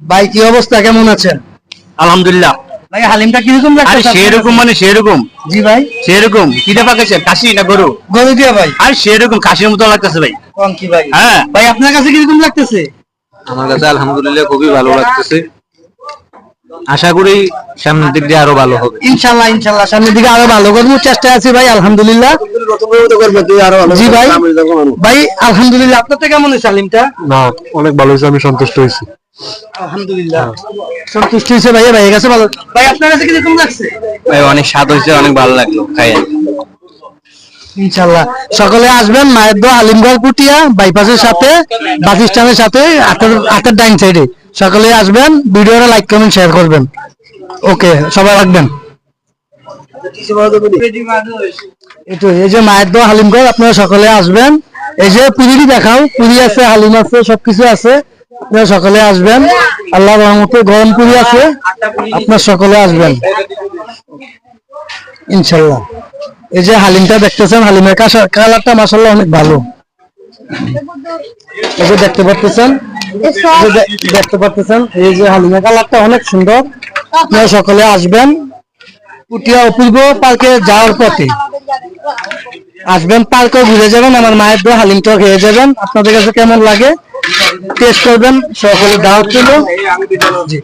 ভাই কি অবস্থা, কেমন আছেন? আলহামদুলিল্লাহ। ভাই হালিমটা কিরকম আরে লাগছে? সেরকম মানে সেরকম জি ভাই। সেরকম কিটা পাকাছে, কাশি না গরু? গরু দিয়ে ভাই। আর সেরকম কাশির মতো লাগতেছে ভাই। কোন কি ভাই? হ্যাঁ ভাই আপনার কাছে কিরকম লাগতেছে? আমার কাছে আলহামদুলিল্লাহ খুবই ভালো লাগতেছে। আশা করি সামনের দিক দিয়ে আরো ভালো হবে। ইনশাল্লাহ ইনশাল্লাহ সামনের দিকে আরো ভালো করবো, চেষ্টা আছি ভাই। আলহামদুলিল্লাহ। জি ভাই। ভাই আলহামদুলিল্লাহ, আপনার তো কেমন হয়েছে হালিমটা? না, অনেক ভালো হয়েছে, আমি সন্তুষ্ট হয়েছি। আলহামদুলিল্লাহ সন্তুষ্ট হয়েছে ভাই, ভাইয়ের কাছে ভালো। ভাই আপনার কাছে কিরকম লাগছে? ভাই অনেক স্বাদ হয়েছে, অনেক ভালো লাগলো খাইয়ে। ইনশাল্লাহ সকলে আসবেন মায়ের দোয়া আলিমগড় পুটিয়া বাইপাসের সাথে, বাস স্ট্যান্ডের সাথে, আটের ডাইন সাইডে। সকলে আসবেন, ভিডিওটা লাইক কমেন্ট শেয়ার করবেন। ওকে, সবাই রাখবেন। এই যে মায়ের দোয়া হালিমগড়, আপনারা সকলে আসবেন। এই যে পুরীরই দেখাও, পুরি আছে, হালিম আছে, সবকিছু আছে। আপনারা সকলে আসবেন, আল্লাহর রহমতে গরম পুরি আছে, আপনারা সকলে আসবেন ইনশাল্লাহ। এই যে হালিমটা দেখতেছেন, হালিমের কালারটা মাশাআল্লাহ অনেক ভালো। এই যে দেখতে পাচ্ছেন, এই যে হালিমের কালারটা অনেক সুন্দর। আপনারা সকলে আসবেন, পুটিয়া অপূর্ব পার্কে যাওয়ার পথে আসবেন, পার্কে ঘুরে যাবেন, আমার মায়ের দোয়া হালিমটা খেয়ে যাবেন। আপনাদের কাছে কেমন লাগে টেস্ট করবেন, সকলে দাওয়াত ছিল। জি।